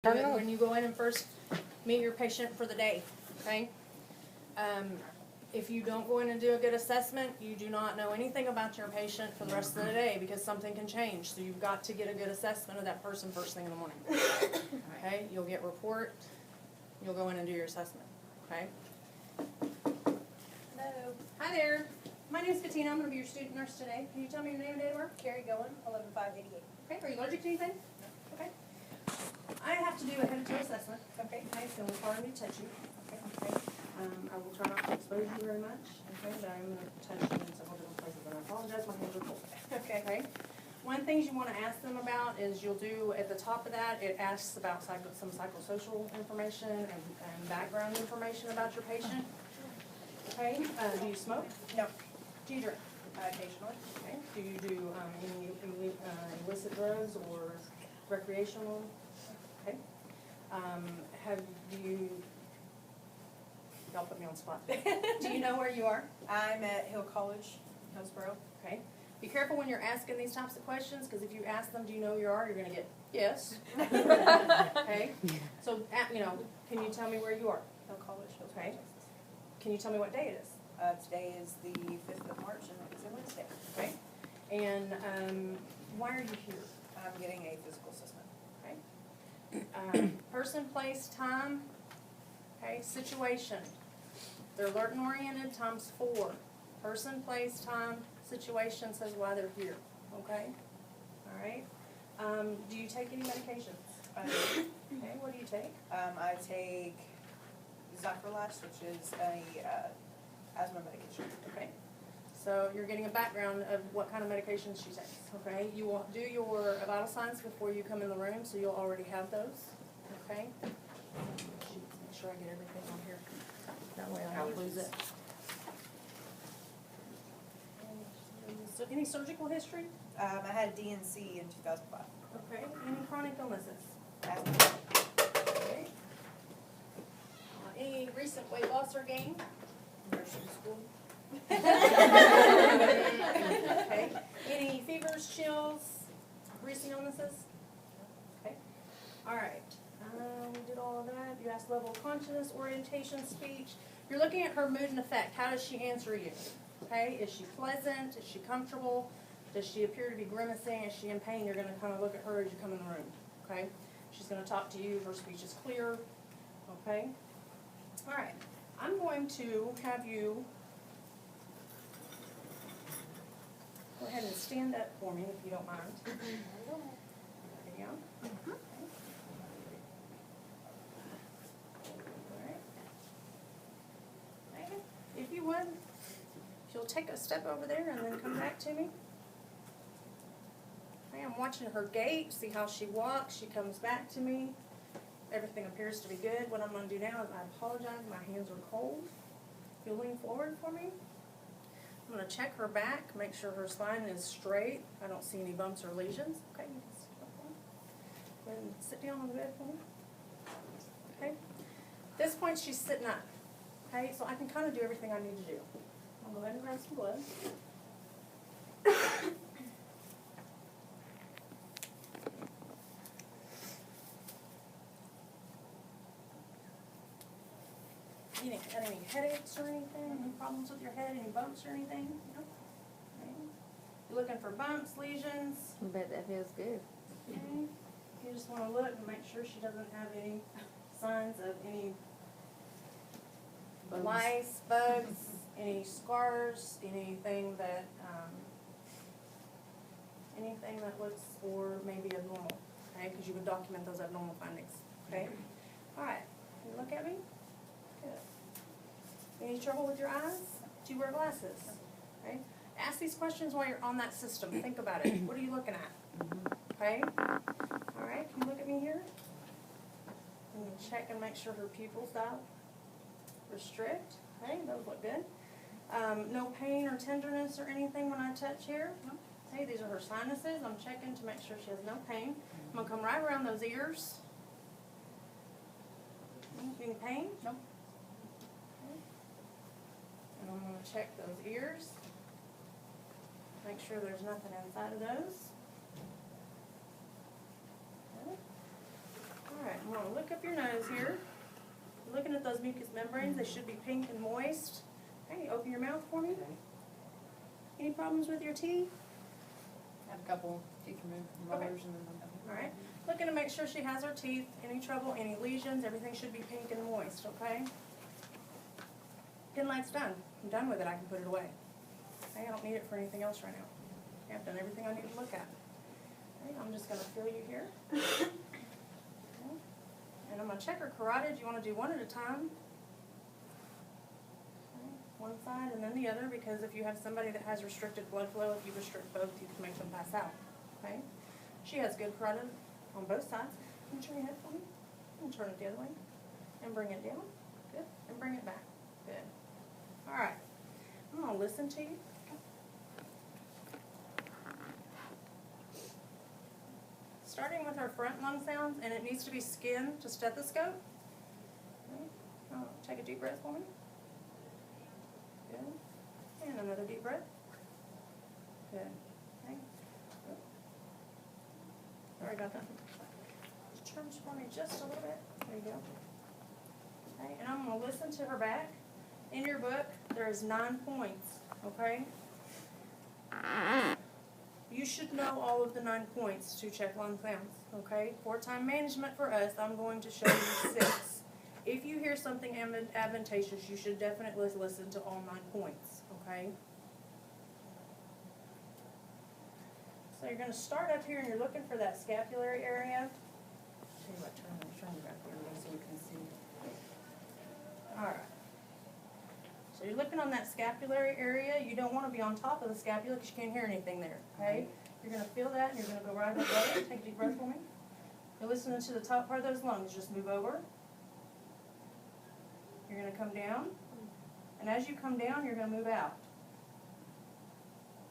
When you go in and first meet your patient for the day, okay? If you don't go in and do a good assessment, you do not know anything about your patient for the rest of the day because something can change. So you've got to get a good assessment of that person first thing in the morning. Okay? You'll get report. You'll go in and do your assessment. Okay? Hello. Hi there. My name is Bettina. I'm going to be your student nurse today. Can you tell me your name and date of birth? Carrie Goen, 11588. Okay. Are you allergic to anything? No. Okay. I have to do a head to toe assessment. Okay. Okay. So it's hard for me to touch you. Okay. Okay. I will try not to expose you very much. Okay. But I'm going to touch you in several different places. And I apologize. My hands are cold. Okay. Okay. One thing you want to ask them about is you'll do at the top of that. It asks about some psychosocial information and background information about your patient. Okay. Do you smoke? No. Do you drink? Occasionally. Okay. Do you do any illicit drugs or recreational? Okay. Y'all put me on the spot. Do you know where you are? I'm at Hill College, Hillsboro. Okay. Be careful when you're asking these types of questions, because if you ask them, do you know where you are, you're going to get yes. Okay. So, can you tell me where you are? Hill College, Hillsboro, Okay. Texas. Can you tell me what day it is? Today is the 5th of March, and it's a Wednesday. Okay. And why are you here? I'm getting a physical assessment. Okay. Person, place, time. Okay. Situation. They're alert and oriented times 4. Person, place, time, situation says why they're here. Okay. All right. Do you take any medications? Okay. What do you take? I take Zacrolax, which is a asthma medication. Okay. So you're getting a background of what kind of medications she takes. Okay. You will do your vital signs before you come in the room, so you'll already have those. Okay. Make sure I get everything on here. That way I won't lose it. So any surgical history? I had DNC in 2005. Okay. Any chronic illnesses? Asthma. Okay. Any recent weight loss or gain? Nursing school. Okay. Any fevers, chills, recent illnesses? Okay. All right. We did all of that. You asked level of consciousness, orientation, speech. You're looking at her mood and effect. How does she answer you? Okay. Is she pleasant? Is she comfortable? Does she appear to be grimacing? Is she in pain? You're going to kind of look at her as you come in the room. Okay. She's going to talk to you. Her speech is clear. Okay. All right. I'm going to have you go ahead and stand up for me if you don't mind. There you go. Okay. All right. If you would, if you'll take a step over there and then come back to me. Okay, I'm watching her gait, see how she walks. She comes back to me. Everything appears to be good. What I'm going to do now is I apologize. My hands are cold. You'll lean forward for me. I'm going to check her back, make sure her spine is straight. I don't see any bumps or lesions. Okay, you can sit up for me. Go ahead and sit down on the bed for me. Okay. At this point, she's sitting up. Okay, so I can kind of do everything I need to do. I'll go ahead and grab some blood. Any headaches or anything? Any problems with your head? Any bumps or anything? No? Okay. You're looking for bumps, lesions? I bet that feels good. Okay. You just want to look and make sure she doesn't have any signs of any lice, bugs, any scars, anything that looks or maybe abnormal. Okay, because you would document those abnormal findings. Okay. All right. Can you look at me? Good. Any trouble with your eyes? Do you wear glasses? Okay. Ask these questions while you're on that system. Think about it. What are you looking at? Okay. All right. Can you look at me here? And check and make sure her pupils don't restrict. Okay. Those look good. No pain or tenderness or anything when I touch here. Okay. These are her sinuses. I'm checking to make sure she has no pain. I'm gonna come right around those ears. Any pain? No. And I'm going to check those ears. Make sure there's nothing inside of those. Okay. All right. I'm gonna look up your nose here. Looking at those mucous membranes, they should be pink and moist. Okay, open your mouth for me. Okay. Any problems with your teeth? Have a couple teeth removed from Okay. molars and then I'm done. Alright, looking to make sure she has her teeth, any trouble, any lesions, everything should be pink and moist, okay? Pin light's done. I'm done with it, I can put it away. Okay, I don't need it for anything else right now. Okay, I've done everything I need to look at. Okay, I'm just gonna fill you here. Okay. And I'm gonna check her carotids. You wanna do one at a time. Okay, one side and then the other, because if you have somebody that has restricted blood flow, if you restrict both, you can make them pass out, okay? She has good carotid on both sides. Can you turn your head for me? And turn it the other way. And bring it down. Good. And bring it back. Good. All right. I'm going to listen to you. Starting with her front lung sounds, and it needs to be skin to stethoscope. Okay. Take a deep breath for me. Good. And another deep breath. Good. Okay. Sorry about that. Just turn for me just a little bit. There you go. Okay, and I'm going to listen to her back. In your book, there is 9 points, okay? You should know all of the 9 points to check lung sounds, okay? For time management for us, I'm going to show you 6. If you hear something advantageous, you should definitely listen to all 9 points, okay? So you're going to start up here and you're looking for that scapulary area. Tell you what, turn it back there so we can see. Alright. So you're looking on that scapulary area. You don't want to be on top of the scapula because you can't hear anything there, okay? You're going to feel that and you're going to go right above it. Take a deep breath for me. You're listening to the top part of those lungs. Just move over. You're going to come down. And as you come down, you're going to move out.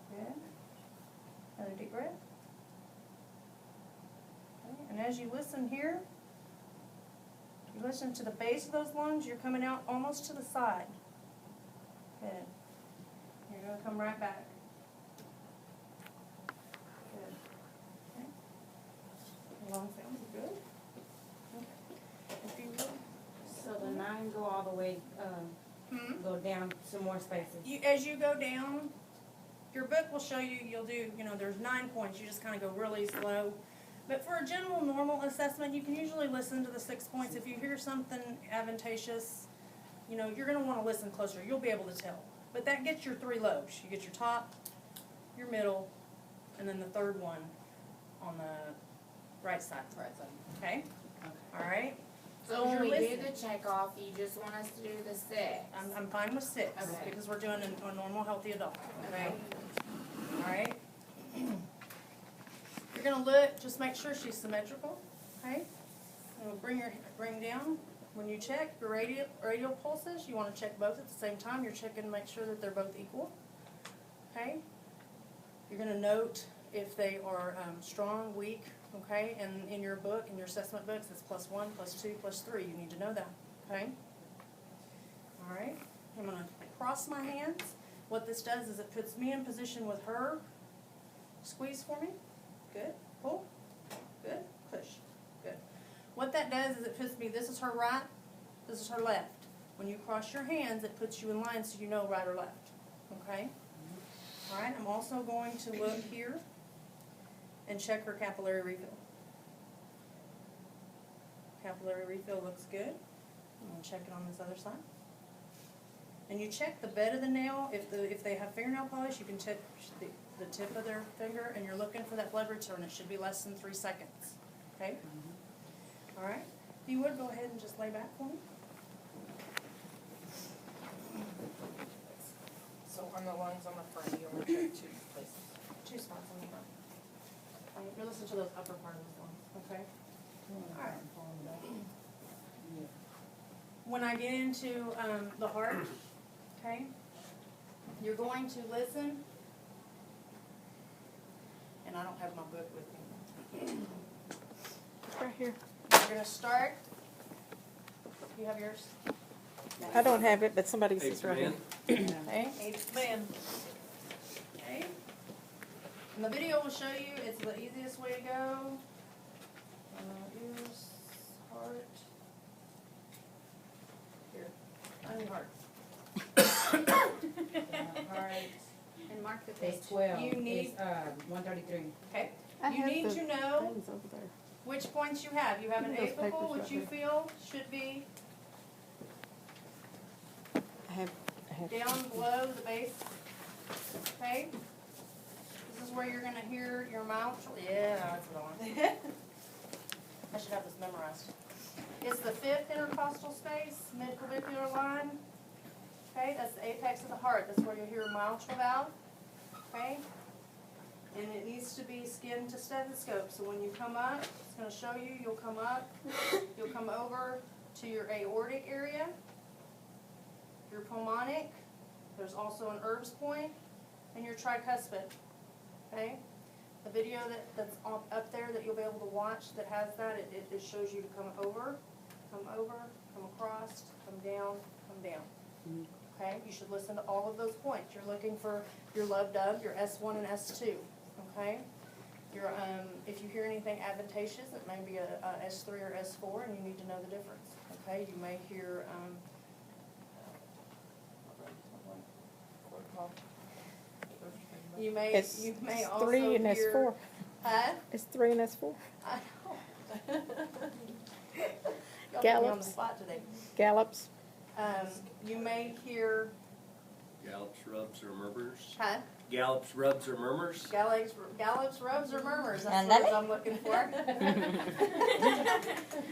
Good. Another deep breath. Okay. And as you listen here, you listen to the base of those lungs, you're coming out almost to the side. Good. You're going to come right back. Good. Okay. The lung sounds good. Okay. If you look. So the 9 go all the way, go down some more spaces. As you go down, your book will show you, you'll do, there's 9 points. You just kind of go really slow. But for a general normal assessment, you can usually listen to the 6 points. If you hear something advantageous, you're going to want to listen closer. You'll be able to tell. But that gets your 3 lobes. You get your top, your middle, and then the third one on the right side. Right side. Okay? All right? So when we do the check off, you just want us to do the 6? I'm fine with 6 Okay. because we're doing a normal healthy adult. Okay? All right? You're going to look, just make sure she's symmetrical. Okay? Bring down. When you check your radial pulses, you want to check both at the same time. You're checking to make sure that they're both equal. Okay? You're going to note if they are strong, weak, okay? And in your book, in your assessment books, it's +1, +2, +3. You need to know that, okay? All right. I'm going to cross my hands. What this does is it puts me in position with her. Squeeze for me. Good. Pull. Good. Push. Good. What that does is it puts me, this is her right, this is her left. When you cross your hands, it puts you in line so you know right or left. Okay? All right, I'm also going to look here and check her capillary refill. Capillary refill looks good. I'm going to check it on this other side. And you check the bed of the nail. If they have fingernail polish, you can tip the tip of their finger, and you're looking for that blood return. It should be less than 3 seconds. Okay? All right. If you would, go ahead and just lay back for me. So on the lungs on the front, you want to check 2 places. 2 spots on the front. You're listening to those upper part of the lungs. Okay? All right. When I get into the heart, okay, you're going to listen, and I don't have my book with me. It's right here. You're going to start. You have yours? I don't have it, but somebody's is right here. Okay. 8th man. Okay. And the video will show you it's the easiest way to go. Ears, heart. Here, on your heart. Alright, And mark the page. it's 12, You need- it's, 133. Okay, I you have need the to know things over there. which points you have. You have an Those apical, papers which right you there. feel should be I have down below the base. Okay? This is where you're gonna hear your mouth. Yeah, that's what I want. I should have this memorized. It's the 5th intercostal space, mid-clavicular line. Okay, that's the apex of the heart. That's where you'll hear a mitral valve. Okay? And it needs to be skin to stethoscope. So when you come up, it's gonna show you, you'll come up, you'll come over to your aortic area, your pulmonic, there's also an Erb's point, and your tricuspid. Okay? The video that's up there that you'll be able to watch that has that, it shows you to come over, come across, come down, come down. Okay? You should listen to all of those points. You're looking for your love dub, your S1 and S2. Okay? Your, if you hear anything adventitious, it may be a S3 or S4, and you need to know the difference. Okay? You may hear, you may It's also 3 and hear. S4. Huh? It's 3 and S4. I know. Y'all got me on the Gallops. spot today. Gallops. You may hear, Gallops, rubs, or murmurs. huh? Gallops, rubs, or murmurs. Gallops, rubs, or murmurs, that's And the that- words I'm looking for.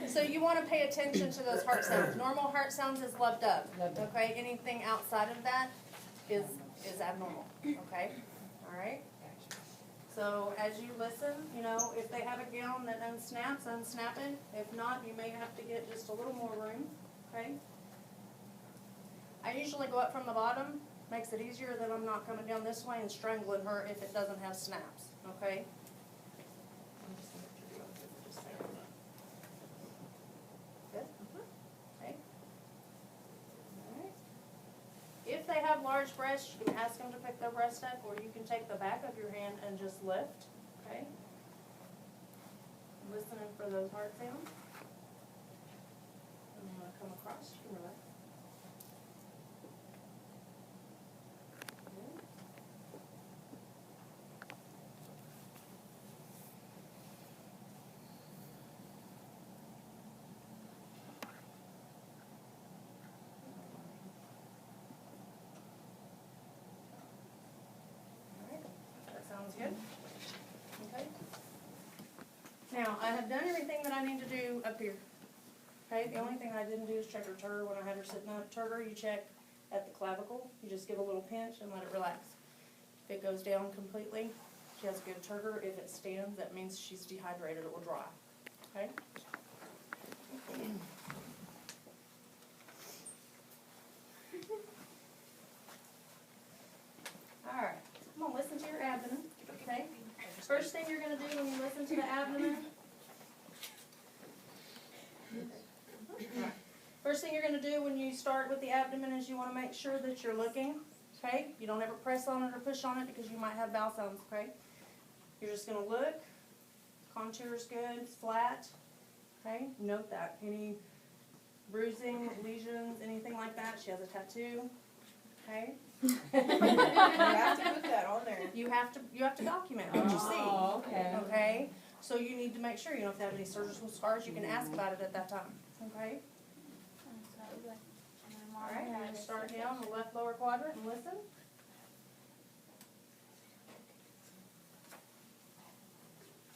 So you wanna pay attention to those heart sounds. Normal heart sounds is loved up, Loved up. okay? Anything outside of that is abnormal, okay? Alright? So as you listen, you know, if they have a gown that unsnaps, unsnap it. If not, you may have to get just a little more room, okay? I usually go up from the bottom, makes it easier that I'm not coming down this way and strangling her if it doesn't have snaps, okay? Good? Okay. Alright. If they have large breasts, you can ask them to pick their breast up, or you can take the back of your hand and just lift, okay? Listening for those heart sounds. And I'm gonna come across, you can relax. Good. Alright, that sounds good. Okay. Now, I have done everything that I need to do up here. Okay, the only thing I didn't do is check her turgor when I had her sitting up. Turgor, you check at the clavicle. You just give a little pinch and let it relax. If it goes down completely, she has good turgor. If it stands, that means she's dehydrated. It will dry. Okay? All right. Come on, listen to your abdomen. Okay? First thing you're going to do when you listen to the abdomen. Alright. First thing you're going to do when you start with the abdomen is you want to make sure that you're looking. Okay? You don't ever press on it or push on it because you might have bowel sounds. Okay? You're just going to look. Contour is good. It's flat. Okay? Note that. Any bruising, lesions, anything like that. She has a tattoo. Okay? You have to put that on there. You have to document what you see. Oh, okay. Okay? So you need to make sure, you know, if they have any surgical scars, you can ask about it at that time. Okay? Alright, I'm gonna start down the left lower quadrant and listen.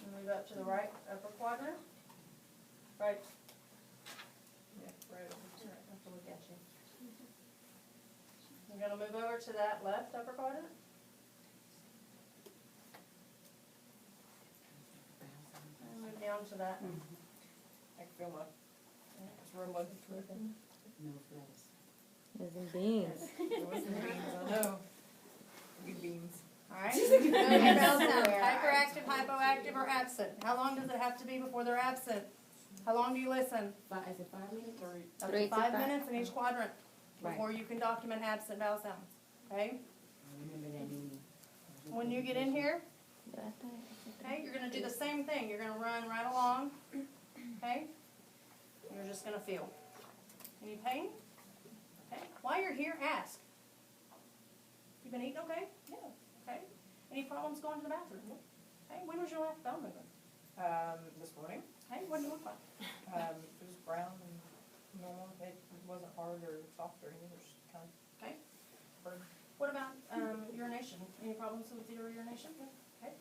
And move up to the right upper quadrant. Right. Yeah, right over I have to look at you. I'm gonna move over to that left upper quadrant. And move down to that. I can feel my, it's rumbling. No flags. Using beans. It wasn't beans, I know. Good beans. Alright, know your bowel sound, hyperactive, hypoactive, or absent. How long does it have to be before they're absent? How long do you listen? Is it 5 minutes? Up Three to to 5 five. minutes in each quadrant Right. before you can document absent bowel sounds. Okay? Remember that meeting. When you get in here, okay, you're gonna do the same thing. You're gonna run right along. Okay? You're just gonna feel. Any pain? Okay. While you're here, ask. You been eating okay? Yeah. Okay. Any problems going to the bathroom? Okay. When was your last bowel movement? This morning, Hey, what did it look like? it was brown and normal. It wasn't hard or soft or anything. It was just kind of Okay. burn. What about urination? Any problems with your urination? Okay.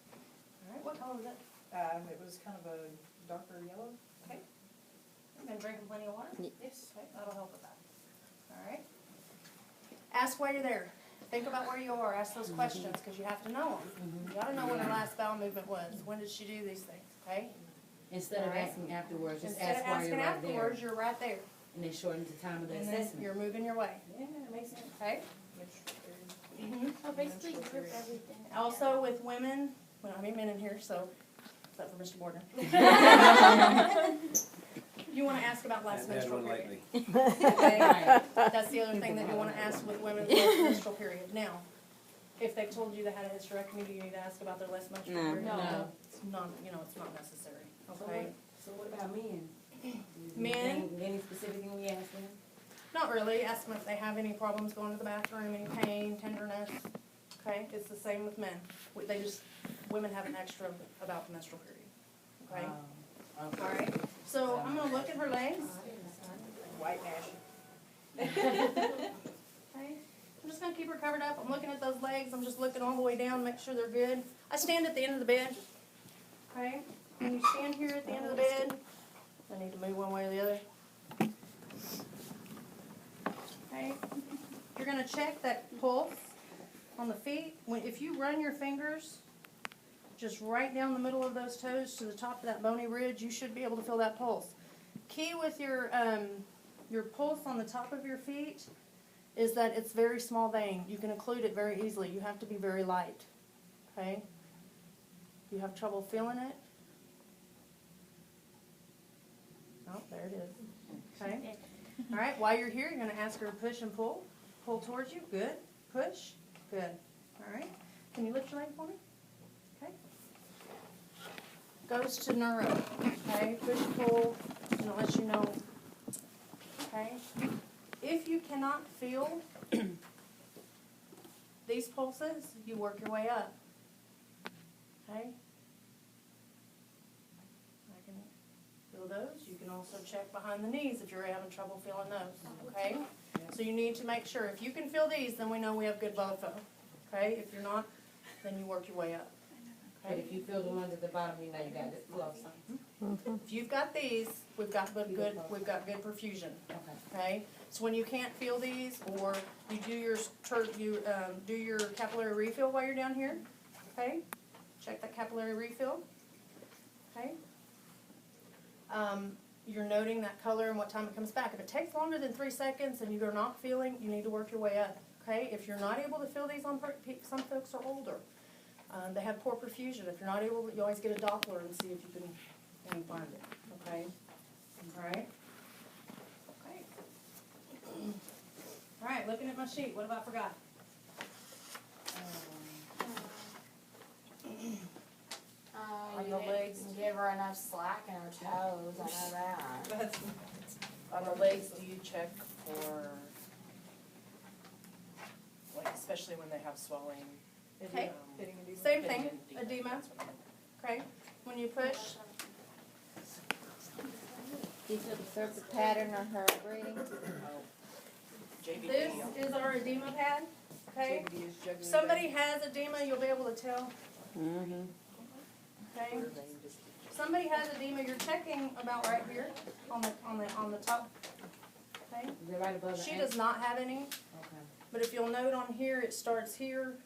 All right. What color was it? It was kind of a darker yellow. Okay. You been drinking plenty of water? Yes. Okay, that'll help with that. All right. Ask why you're there. Think about where you are. Ask those questions because you have to know them. You gotta know when her last bowel movement was. When did she do these things? Okay. Instead of Alright. asking afterwards, just Instead of ask while asking you're right there. afterwards, you're right there, And it shortens the time of the and then assessment. you're moving your way. Yeah, that makes sense. Okay. Mhm. So basically group everything. Also with women, well, I mean men in here, so except for Mr. Borden. You want to ask about last Haven't had menstrual one period. lately. Okay. Right. That's the other thing that you want to ask with women's last menstrual period. Now, if they told you they had a hysterectomy, do you need to ask about their last menstrual No. period? No. It's not, it's not necessary. So Okay. So what about men? Men? Any specific thing we ask them? Not really. Ask them if they have any problems going to the bathroom, any pain, tenderness. Okay, it's the same with men. Women have an extra about the menstrual period. Okay? Okay. All right. So I'm gonna look at her legs. White ashy. Okay. I'm just gonna keep her covered up. I'm looking at those legs. I'm just looking all the way down, make sure they're good. I stand at the end of the bed. Okay? When you stand here at the end of the bed, I need to move one way or the other. Okay? You're gonna check that pulse on the feet. If you run your fingers just right down the middle of those toes to the top of that bony ridge, you should be able to feel that pulse. Key with your pulse on the top of your feet is that it's very small vein. You can occlude it very easily. You have to be very light. Okay? You have trouble feeling it? Oh, there it is. Okay? All right, while you're here, you're going to ask her to push and pull. Pull towards you. Good. Push. Good. All right. Can you lift your leg for me? Okay. Goes to neuro. Okay? Push, pull, and it lets you know. Okay? If you cannot feel these pulses, you work your way up. Okay? I can feel those. You can also check behind the knees if you're having trouble feeling those. Okay? So you need to make sure. If you can feel these, then we know we have good blood flow. Okay? If you're not, then you work your way up. But if you feel the ones at the bottom, you know you got it flow some. If you've got these, we've got good perfusion. Okay. Okay? So when you can't feel these, or you do your capillary refill while you're down here. Okay? Check that capillary refill. Okay? You're noting that color and what time it comes back. If it takes longer than 3 seconds and you're not feeling, you need to work your way up. Okay? If you're not able to feel these on some folks are older. They have poor perfusion. If you're not able, you always get a Doppler and see if you can find it. Okay? All right? Okay. All right, looking at my sheet, what have I forgot? On You the didn't legs. give her enough slack in her toes, I know that. On the legs, do you check for, like, especially when they have swelling? Okay. Pitting edema? Same Pitting thing, edema. that's what I meant. Okay? When you push, Do you feel the surface pattern of her breathing? Oh. JVD. this is our edema pad. Okay? JVD is jugular If somebody vein. has edema, you'll be able to tell. Mm-hmm. Okay? Or they just- Somebody has edema, you're checking about right here on the top. Okay? Is it right above the She ankle? does not have any, Okay. but if you'll note on here, it starts here.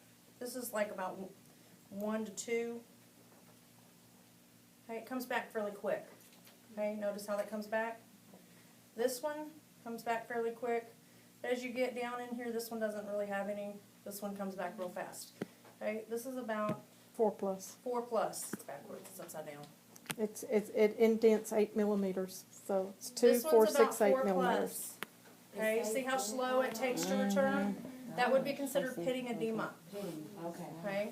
This is like about 1 to 2. Okay, it comes back fairly quick. Okay, notice how that comes back? This one comes back fairly quick. As you get down in here, this one doesn't really have any. This one comes back real fast. Okay, this is about 4+. 4+. It's backwards, it's upside down. It indents 8 millimeters, so it's 2, This 4, one's 6, about 8 4+. millimeters. Okay, see how slow it takes to return? That would be considered pitting edema. Okay. Okay?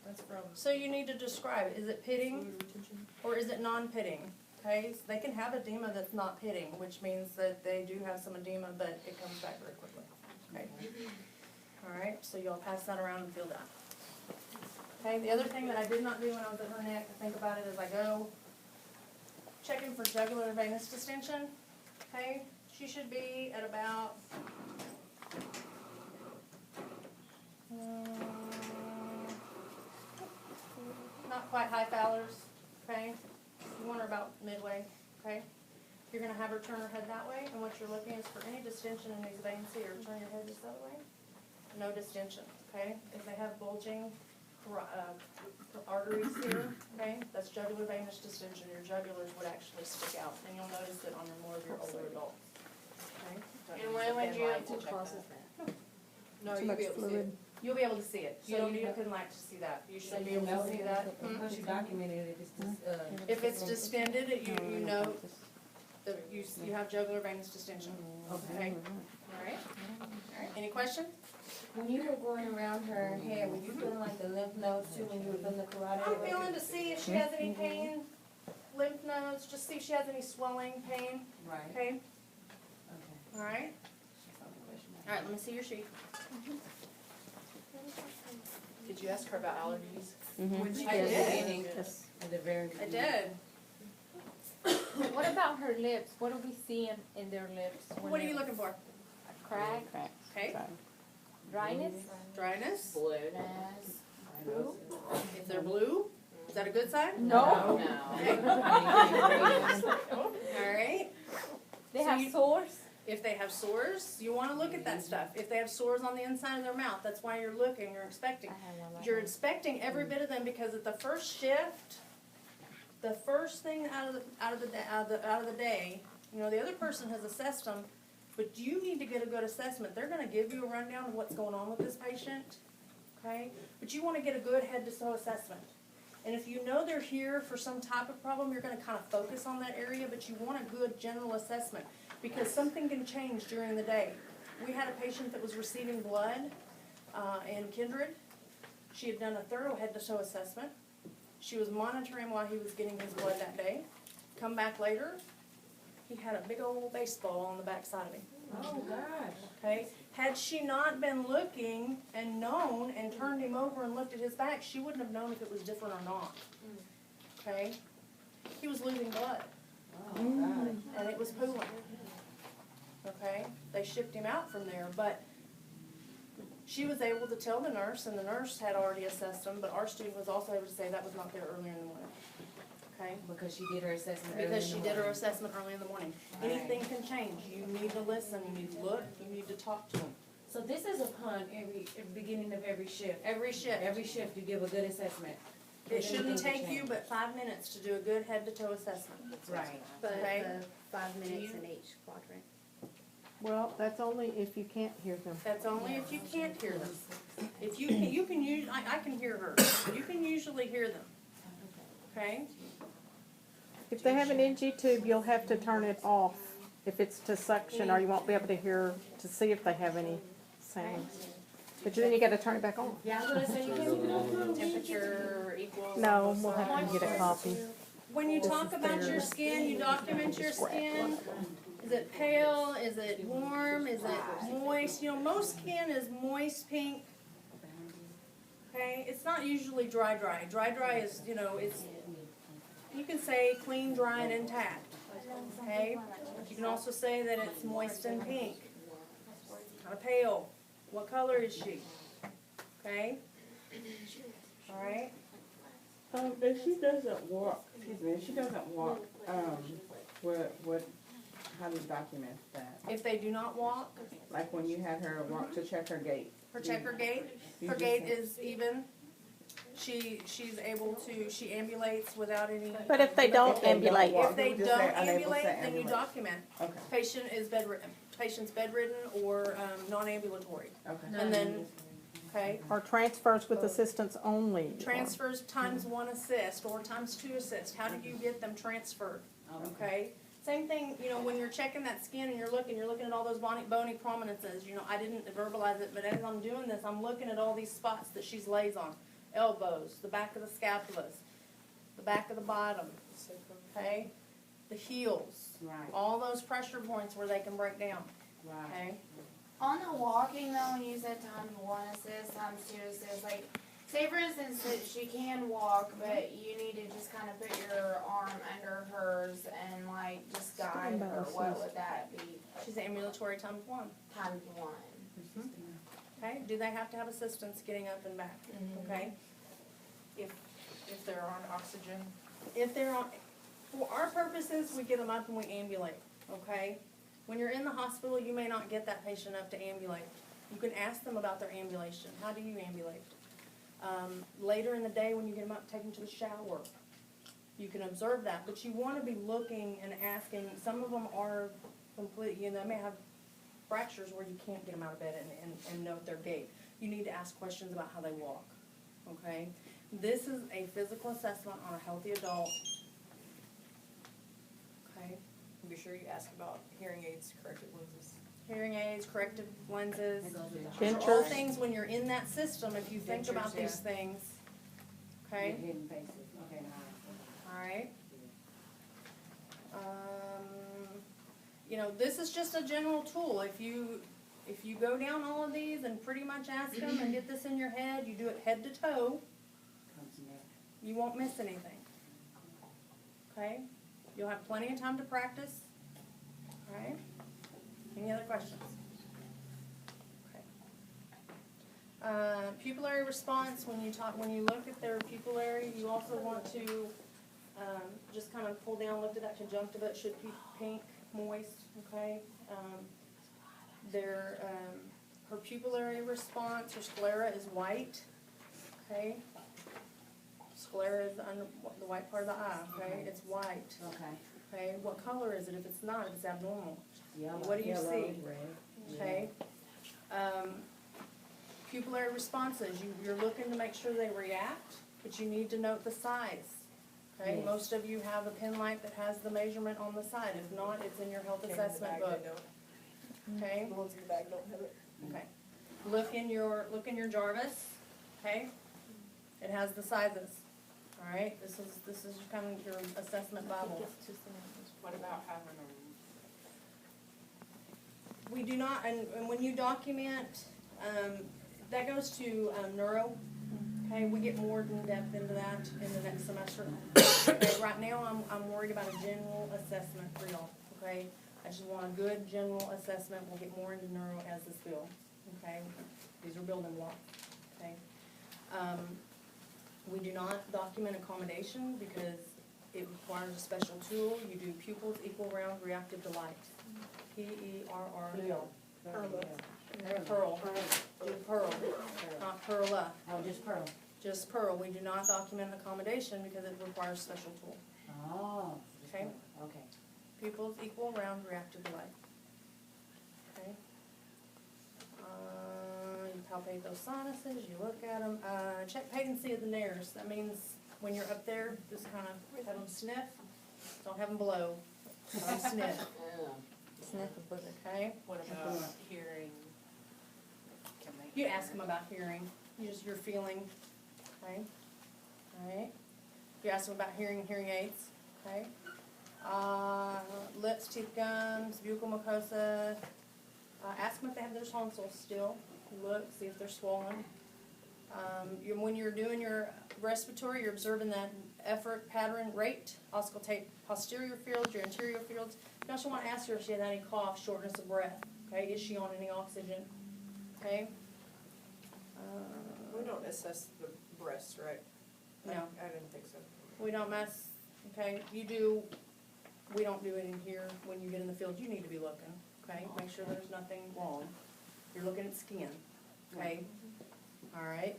That's from So you need to describe it. Is it pitting fluid retention. or is it non-pitting? Okay, so they can have edema that's not pitting, which means that they do have some edema, but it comes back very quickly. Okay. All right, so you'll pass that around and feel that. Okay, the other thing that I did not do when I was at her neck, I think about it as I go, checking for jugular venous distension. Okay, she should be at about not quite high Fowlers, okay? You want her about midway, okay? You're gonna have her turn her head that way, and what you're looking is for any distension in these veins here. Turn your head this other way. No distension, okay? If they have bulging arteries here, okay, that's jugular venous distension. Your jugulars would actually stick out, and you'll notice it on more of your older adults. Okay? And when would you- What causes that? No, Too you'll much be able to see it. fluid. You'll be able to see it. You So don't you need a have- pin light to see that. You So should be you able know to see that. Once you document it, if it's just, If it's distended, you know that you have jugular venous distension. Okay? All right? All right, any questions? When you were going around her hair, were you feeling like the lymph nodes too when you were doing the carotid? I'm feeling to see if she has any pain, lymph nodes, just see if she has any swelling, pain, Right, okay? okay. All right? All right, let me see your sheet. Did you ask her about allergies? Mhm. I did. Yes. At the very I beginning. did. What about her lips? What do we see in their lips? when What are you they're looking for? Crack, Okay, dryness? dryness. Blueness. Blue? If they're blue, is that a good sign? No. All right. They So have you- sores? If they have sores, you want to look at that stuff. If they have sores on the inside of their mouth, that's why you're looking, you're inspecting. I have one right You're now. inspecting every bit of them because at the first shift, the first thing out of the day, you know, the other person has assessed them, but you need to get a good assessment. They're going to give you a rundown of what's going on with this patient, okay? But you want to get a good head to toe assessment. And if you know they're here for some type of problem, you're going to kind of focus on that area, but you want a good general assessment because something can change during the day. We had a patient that was receiving blood in Kindred. She had done a thorough head to toe assessment. She was monitoring while he was getting his blood that day. Come back later, he had a big old baseball on the back side of him. Oh, gosh. Okay? Had she not been looking and known and turned him over and looked at his back, she wouldn't have known if it was different or not. Okay? He was losing blood, Oh, God. and it was pooling. Okay? They shipped him out from there, but she was able to tell the nurse, and the nurse had already assessed him, but our student was also able to say that was not there earlier in the morning. Okay? Because she did her assessment early Because in she the did her morning. assessment early in the morning. Right. Anything can change. You need to listen, you need to look, you need to talk to them. So this is upon every beginning of every shift. Every shift. Every shift you give a good assessment. It shouldn't Anything can take you change. but 5 minutes to do a good head to toe assessment. Right. But Okay. 5 minutes you- in each quadrant. Well, that's only if you can't hear them. That's only if you can't hear them. If you can use, I can hear her. You can usually hear them. Okay? If they have an NG tube, you'll have to turn it off if it's to suction, or you won't be able to hear, to see if they have any sounds. But then you gotta turn it back on. Yeah, I was gonna say, you can't Temperature equals. No, we'll have to get a copy. When you talk about your skin, you document your skin. Is it pale? Is it warm? Is it moist? You know, most skin is moist pink. Okay, it's not usually dry. Dry is, you know, it's, you can say clean, dry, and intact. Okay? You can also say that it's moist and pink. Kind of pale. What color is she? Okay? All right? If she doesn't walk, excuse me, if she doesn't walk, how do you document that? If they do not walk, Like when you had her walk to check her gait. her checker gait, her gait is even. She's able to, she ambulates without any. But if they don't ambulate, If they Just don't say unable to ambulate, then you ambulate. document. Okay, Patient is bedridden, patient's bedridden or non-ambulatory. okay. And then, okay, or transfers with assistance only. transfers times 1 assist or times 2 assist. How do you get them transferred? Okay? Same thing, you know, when you're checking that skin and you're looking at all those bony prominences. You know, I didn't verbalize it, but as I'm doing this, I'm looking at all these spots that she's lays on. Elbows, the back of the scapulas, the back of the bottom, okay? the heels, Right, all those pressure points where they can break down, right. okay? On the walking though, when you said times 1 assist, times 2 assist, like, say for instance that she can walk, but you need to just kind of put your arm under hers and like just guide her, what would that be? She's ambulatory times 1, Times 1. okay? Do they have to have assistance getting up and back, okay? If they're on oxygen. If they're on, for our purposes, we get them up and we ambulate, okay? When you're in the hospital, you may not get that patient up to ambulate. You can ask them about their ambulation. How do you ambulate? Later in the day, when you get them up, take them to the shower. You can observe that, but you want to be looking and asking. Some of them are completely, they may have fractures where you can't get them out of bed and note their gait. You need to ask questions about how they walk, okay? This is a physical assessment on a healthy adult, okay? Be sure you ask about hearing aids, corrected lenses. Hearing aids, corrective lenses. These are all Dentures. things when you're in that system, if you think Dentures, about these yeah. things, okay? Hidden faces, okay, now. Alright. You know, this is just a general tool. If you go down all of these and pretty much ask them and get this in your head, you do it head to toe, Comes next. you won't miss anything. Okay? You'll have plenty of time to practice. Alright? Any other questions? Okay. Pupillary response, when you look at their pupillary, you also want to just kind of pull down, look at that conjunctiva, it should be pink, moist, okay? Her pupillary response, her sclera is white, okay? Sclera is the white part of the eye, okay? It's white, Okay. okay? What color is it if it's not, if it's abnormal? Yellow, What do you yellow, see? red. Okay? Pupillary responses, you're looking to make sure they react, but you need to note the size. Okay, Yes. most of you have a pen light that has the measurement on the side. If not, it's in your health assessment book. Okay? The ones in the bag don't have it. Okay. Look in your Jarvis, okay? It has the sizes. All right? This is kind of your assessment Bible. What about having them? We do not, and when you document, that goes to neuro. Okay, we get more in depth into that in the next semester. Okay, right now I'm worried about a general assessment for y'all. Okay, I just want a good general assessment. We'll get more into neuro as this builds. Okay, these are building blocks. Okay, we do not document accommodation because it requires a special tool. You do pupils equal round reactive to light. P-E-R-R-L. Pearl. Do pearl, not perla. Oh, just pearl. Just pearl. We do not document accommodation because it requires special tool. Oh. just Okay. pearl. Okay. Pupils equal round reactive to light. Okay. You palpate those sinuses, you look at them. Check patency of the nares. That means when you're up there, just kind of have them sniff. Don't have them blow. Have them sniff. Sniff a booger. Okay. What about hearing? Can they? You ask them about hearing. Your feeling. Okay. All right. You ask them about hearing aids. Okay. Lips, teeth, gums, buccal mucosa. Ask them if they have their tonsils still. Look, see if they're swollen. When you're doing your respiratory, you're observing that effort pattern rate. Auscultate posterior fields, your anterior fields. You also want to ask her if she had any cough, shortness of breath. Okay, is she on any oxygen? Okay. We don't assess the breasts, right? No. I didn't think so. We don't mess. Okay, you do. We don't do it in here. When you get in the field, you need to be looking. Okay, make sure there's nothing wrong. You're looking at skin. Okay. All right.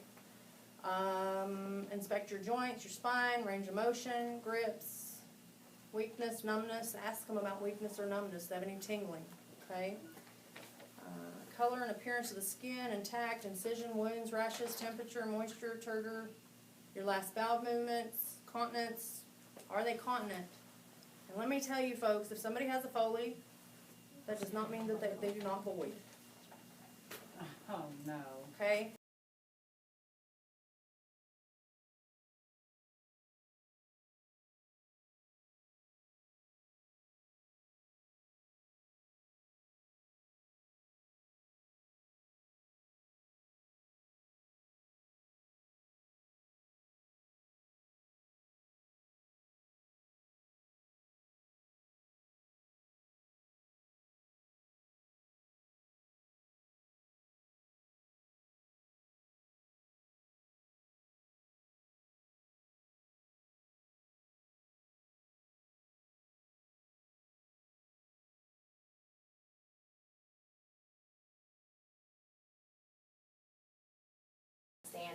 Inspect your joints, your spine, range of motion, grips, weakness, numbness. Ask them about weakness or numbness. Do they have any tingling? Okay. Color and appearance of the skin, intact, incision, wounds, rashes, temperature, moisture, turgor, your last bowel movements, continence. Are they continent? And let me tell you folks, if somebody has a Foley, that does not mean that they do not void. Oh, no. Okay?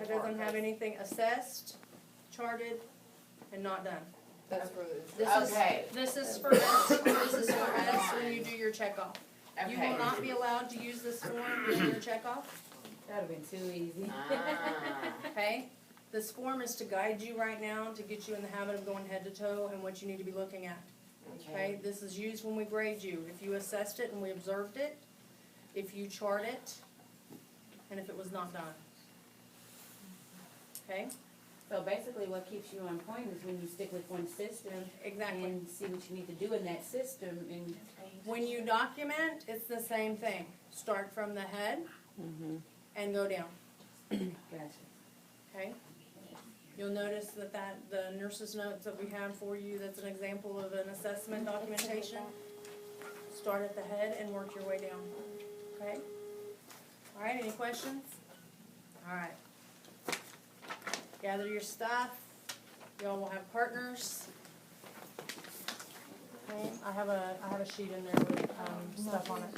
It doesn't have anything assessed, charted, and not done. That's for This Okay. This is for us, this is for us when you do your checkoff. You will Okay. not be allowed to use this form in your checkoff, That'd have been too easy. Ah. okay? This form is to guide you right now, to get you in the habit of going head to toe and what you need to be looking at, okay? This is used when we grade you. If you assessed it and we observed it, if you chart it, and if it was not done. Okay? So basically what keeps you on point is when you stick with one system Exactly. and see what you need to do in that system and. When you document, it's the same thing. Start from the head and go down, Gotcha. okay? You'll notice that the nurse's notes that we have for you, that's an example of an assessment documentation. Start at the head and work your way down, okay? All right, any questions? All right. Gather your stuff. Y'all will have partners. Okay, I have a sheet in there with, stuff on it.